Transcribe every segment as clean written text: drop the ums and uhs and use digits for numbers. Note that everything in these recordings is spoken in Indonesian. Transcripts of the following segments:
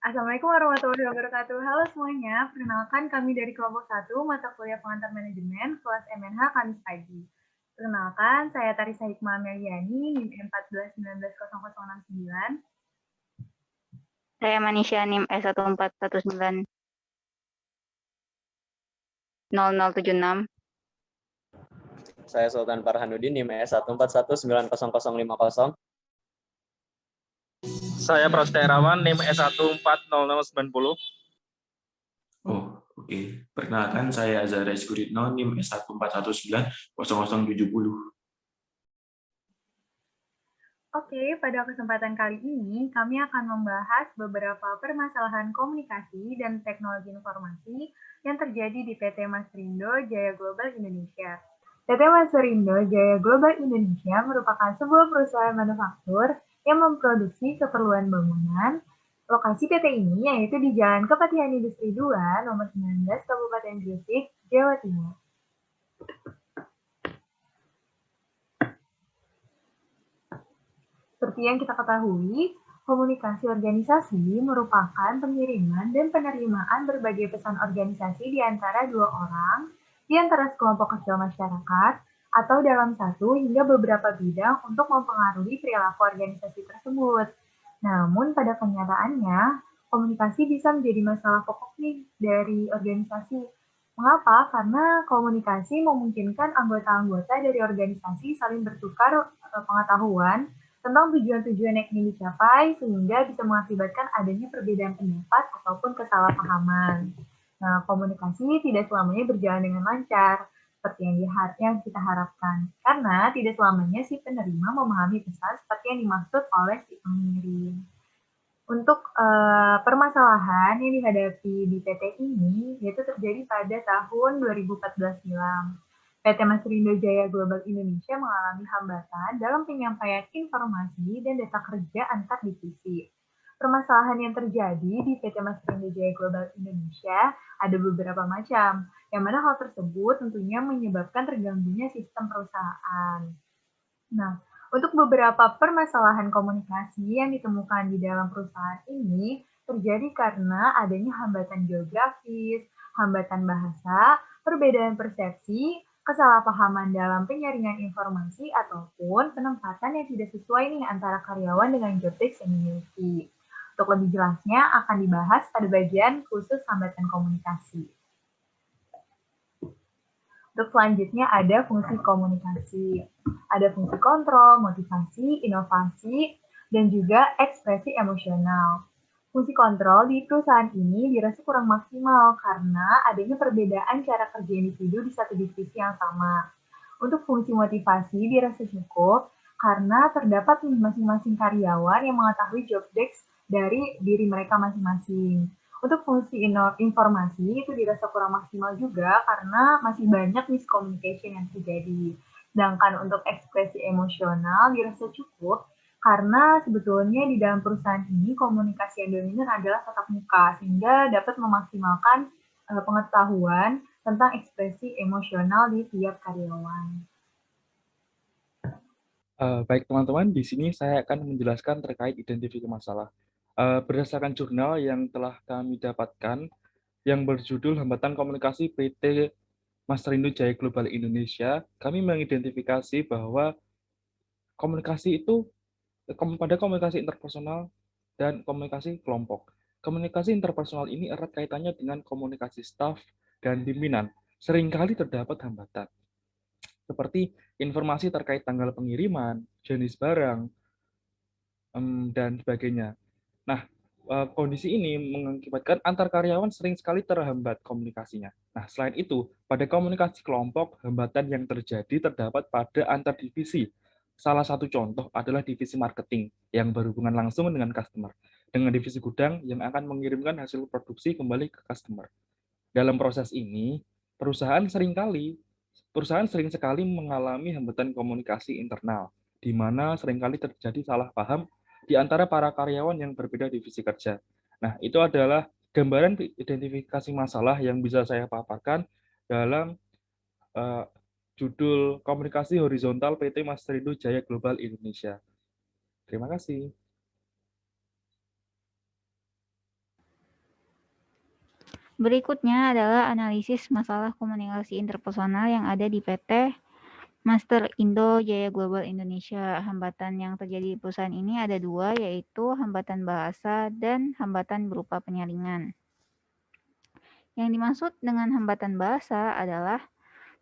Assalamualaikum warahmatullahi wabarakatuh. Halo semuanya, perkenalkan kami dari kelompok 1 mata kuliah pengantar manajemen kelas MNH Kamis pagi. Perkenalkan, saya Tarisa Hikmah Meliani, NIM 14190069. Saya Manisha NIM S141900076. Saya Sultan Farhanuddin, NIM S141900050. Saya Prosterawan, NIM S1409090. Oh, oke. Perkenalkan, saya Azhar Guritno, NIM S141900070. Oke, pada kesempatan kali ini kami akan membahas beberapa permasalahan komunikasi dan teknologi informasi yang terjadi di PT Masrindo Jaya Global Indonesia. PT Masrindo Jaya Global Indonesia merupakan sebuah perusahaan manufaktur yang memproduksi keperluan bangunan. Lokasi PT ini yaitu di Jalan Kepatihan Industri 2, nomor 19, Kabupaten Gresik, Jawa Timur. Seperti yang kita ketahui, komunikasi organisasi merupakan pengiriman dan penerimaan berbagai pesan organisasi di antara dua orang, di antara sekelompok kecil masyarakat, atau dalam satu hingga beberapa bidang untuk mempengaruhi perilaku organisasi tersebut. Namun pada kenyataannya, komunikasi bisa menjadi masalah pokok nih dari organisasi. Mengapa? Karena komunikasi memungkinkan anggota-anggota dari organisasi saling bertukar pengetahuan tentang tujuan-tujuan yang ingin dicapai sehingga bisa mengakibatkan adanya perbedaan pendapat ataupun kesalahpahaman. Nah, komunikasi tidak selamanya berjalan dengan lancar seperti yang kita harapkan. Karena tidak selamanya si penerima memahami pesan seperti yang dimaksud oleh si pengirim. Untuk permasalahan yang dihadapi di PT ini, yaitu terjadi pada tahun 2014 silam. PT Masrindo Jaya Global Indonesia mengalami hambatan dalam penyampaian informasi dan data kerja antar divisi. Permasalahan yang terjadi di PT Masrindo Jaya Global Indonesia ada beberapa macam, yang mana hal tersebut tentunya menyebabkan terganggunya sistem perusahaan. Nah, untuk beberapa permasalahan komunikasi yang ditemukan di dalam perusahaan ini terjadi karena adanya hambatan geografis, hambatan bahasa, perbedaan persepsi, kesalahpahaman dalam penyaringan informasi, ataupun penempatan yang tidak sesuai nih antara karyawan dengan job desk yang dimiliki. Untuk lebih jelasnya akan dibahas pada bagian khusus hambatan komunikasi. Untuk selanjutnya ada fungsi komunikasi. Ada fungsi kontrol, motivasi, inovasi, dan juga ekspresi emosional. Fungsi kontrol di perusahaan ini dirasa kurang maksimal karena adanya perbedaan cara kerja individu di satu divisi yang sama. Untuk fungsi motivasi dirasa cukup karena terdapat masing-masing karyawan yang mengetahui job desk dari diri mereka masing-masing. Untuk fungsi informasi itu dirasa kurang maksimal juga karena masih banyak miscommunication yang terjadi. Sedangkan untuk ekspresi emosional dirasa cukup karena sebetulnya di dalam perusahaan ini komunikasi yang dominan adalah tatap muka sehingga dapat memaksimalkan pengetahuan tentang ekspresi emosional di tiap karyawan. Baik teman-teman, di sini saya akan menjelaskan terkait identifikasi masalah. Berdasarkan jurnal yang telah kami dapatkan yang berjudul Hambatan Komunikasi PT Masrindo Jaya Global Indonesia, kami mengidentifikasi bahwa komunikasi itu pada komunikasi interpersonal dan komunikasi kelompok. Komunikasi interpersonal ini erat kaitannya dengan komunikasi staf dan pimpinan. Seringkali terdapat hambatan, seperti informasi terkait tanggal pengiriman, jenis barang, dan sebagainya. Nah, kondisi ini mengakibatkan antar karyawan sering sekali terhambat komunikasinya. Nah, selain itu, pada komunikasi kelompok, hambatan yang terjadi terdapat pada antar divisi. Salah satu contoh adalah divisi marketing yang berhubungan langsung dengan customer, dengan divisi gudang yang akan mengirimkan hasil produksi kembali ke customer. Dalam proses ini, perusahaan sering sekali mengalami hambatan komunikasi internal, di mana seringkali terjadi salah paham di antara para karyawan yang berbeda divisi kerja. Nah, itu adalah gambaran identifikasi masalah yang bisa saya paparkan dalam judul Komunikasi Horizontal PT Masrindo Jaya Global Indonesia. Terima kasih. Berikutnya adalah analisis masalah komunikasi interpersonal yang ada di PT Master Indo Jaya Global Indonesia. Hambatan yang terjadi di perusahaan ini ada dua, yaitu hambatan bahasa dan hambatan berupa penyaringan. Yang dimaksud dengan hambatan bahasa adalah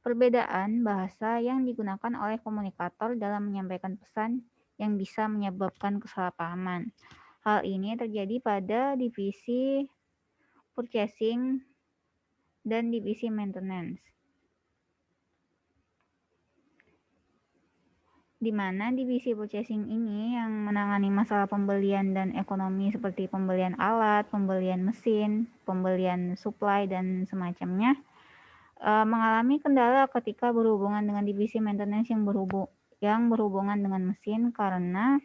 perbedaan bahasa yang digunakan oleh komunikator dalam menyampaikan pesan yang bisa menyebabkan kesalahpahaman. Hal ini terjadi pada divisi purchasing dan divisi maintenance, di mana divisi purchasing ini yang menangani masalah pembelian dan ekonomi seperti pembelian alat, pembelian mesin, pembelian supply, dan semacamnya, mengalami kendala ketika berhubungan dengan divisi maintenance yang berhubungan dengan mesin karena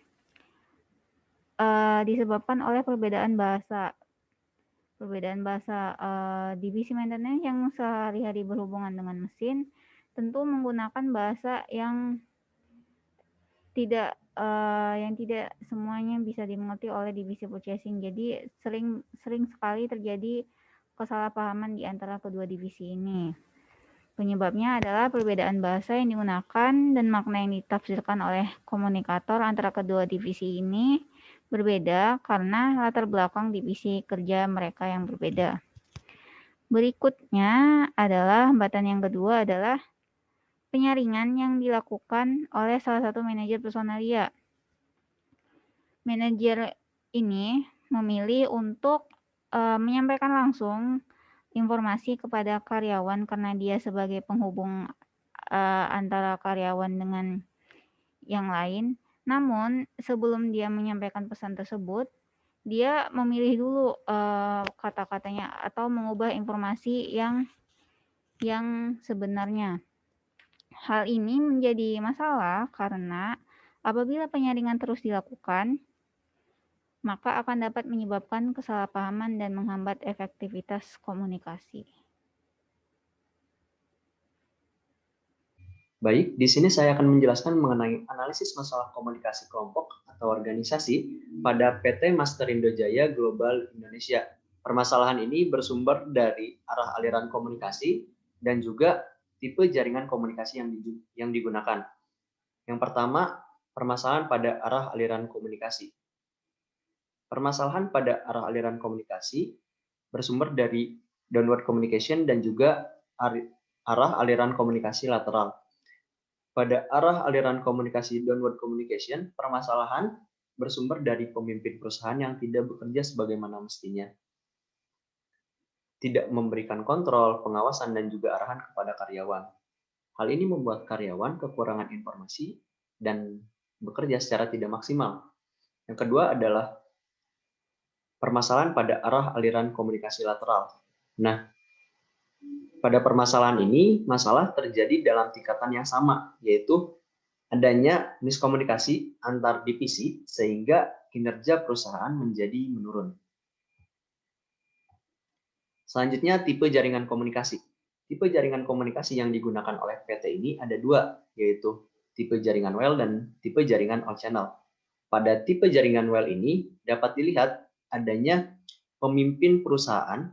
disebabkan oleh perbedaan bahasa. Divisi maintenance yang sehari-hari berhubungan dengan mesin tentu menggunakan bahasa yang tidak semuanya bisa dimengerti oleh divisi purchasing. Jadi sering sekali terjadi kesalahpahaman di antara kedua divisi ini. Penyebabnya adalah perbedaan bahasa yang digunakan dan makna yang ditafsirkan oleh komunikator antara kedua divisi ini berbeda karena latar belakang divisi kerja mereka yang berbeda. Berikutnya adalah hambatan yang kedua adalah penyaringan yang dilakukan oleh salah satu manajer personalia. Manajer ini memilih untuk menyampaikan langsung informasi kepada karyawan karena dia sebagai penghubung antara karyawan dengan yang lain. Namun sebelum dia menyampaikan pesan tersebut, dia memilih dulu kata-katanya atau mengubah informasi yang sebenarnya. Hal ini menjadi masalah karena apabila penyaringan terus dilakukan, maka akan dapat menyebabkan kesalahpahaman dan menghambat efektivitas komunikasi. Baik, di sini saya akan menjelaskan mengenai analisis masalah komunikasi kelompok atau organisasi pada PT Master Indo Jaya Global Indonesia. Permasalahan ini bersumber dari arah aliran komunikasi dan juga tipe jaringan komunikasi yang digunakan. Yang pertama, permasalahan pada arah aliran komunikasi. Permasalahan pada arah aliran komunikasi bersumber dari downward communication dan juga arah aliran komunikasi lateral. Pada arah aliran komunikasi downward communication, permasalahan bersumber dari pemimpin perusahaan yang tidak bekerja sebagaimana mestinya. Tidak memberikan kontrol, pengawasan, dan juga arahan kepada karyawan. Hal ini membuat karyawan kekurangan informasi dan bekerja secara tidak maksimal. Yang kedua adalah permasalahan pada arah aliran komunikasi lateral. Nah, pada permasalahan ini, masalah terjadi dalam tingkatan yang sama, yaitu adanya miskomunikasi antar divisi sehingga kinerja perusahaan menjadi menurun. Selanjutnya, tipe jaringan komunikasi. Tipe jaringan komunikasi yang digunakan oleh PT ini ada dua, yaitu tipe jaringan well dan tipe jaringan all channel. Pada tipe jaringan well ini dapat dilihat adanya pemimpin perusahaan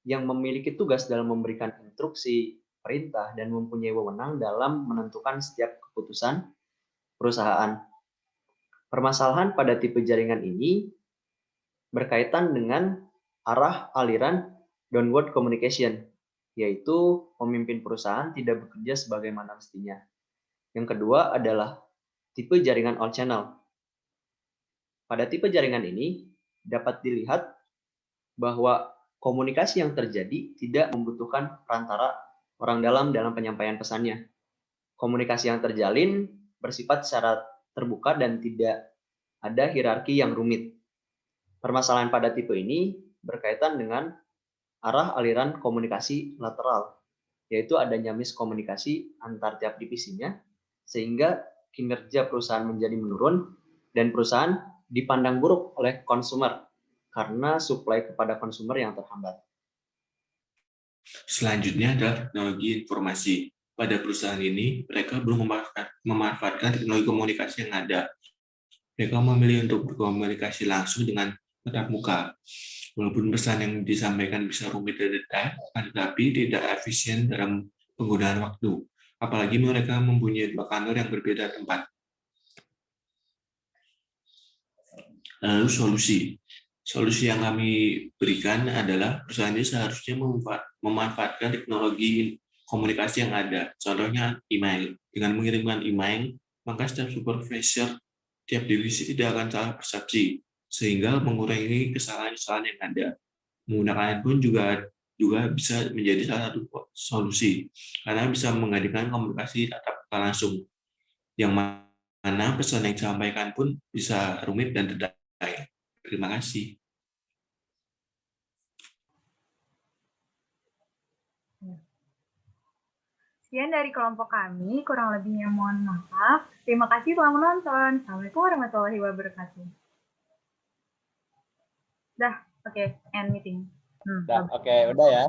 yang memiliki tugas dalam memberikan instruksi, perintah, dan mempunyai wewenang dalam menentukan setiap keputusan perusahaan. Permasalahan pada tipe jaringan ini berkaitan dengan arah aliran downward communication, yaitu pemimpin perusahaan tidak bekerja sebagaimana mestinya. Yang kedua adalah tipe jaringan all channel. Pada tipe jaringan ini dapat dilihat bahwa komunikasi yang terjadi tidak membutuhkan perantara orang dalam penyampaian pesannya. Komunikasi yang terjalin bersifat secara terbuka dan tidak ada hierarki yang rumit. Permasalahan pada tipe ini berkaitan dengan arah aliran komunikasi lateral, yaitu adanya miskomunikasi antar tiap divisinya, sehingga kinerja perusahaan menjadi menurun dan perusahaan dipandang buruk oleh konsumer karena suplai kepada konsumer yang terhambat. Selanjutnya adalah teknologi informasi. Pada perusahaan ini, mereka belum memanfaatkan teknologi komunikasi yang ada. Mereka memilih untuk berkomunikasi langsung dengan tatap muka. Walaupun pesan yang disampaikan bisa rumit dan detail, tetapi tidak efisien dalam penggunaan waktu. Apalagi mereka mempunyai dua kantor yang berbeda tempat. Lalu solusi yang kami berikan adalah perusahaan ini seharusnya memanfaatkan teknologi komunikasi yang ada. Contohnya email. Dengan mengirimkan email, maka setiap supervisor tiap divisi tidak akan salah persepsi, sehingga mengurangi kesalahan-kesalahan yang ada. Menggunakan pun juga bisa menjadi salah satu solusi, karena bisa menggantikan komunikasi tatap muka langsung, yang mana pesan yang disampaikan pun bisa rumit dan detail. Terima kasih. Sekian dari kelompok kami, kurang lebihnya mohon maaf. Terima kasih telah menonton. Assalamualaikum warahmatullahi wabarakatuh. Dah, oke, end meeting. Oke, udah ya.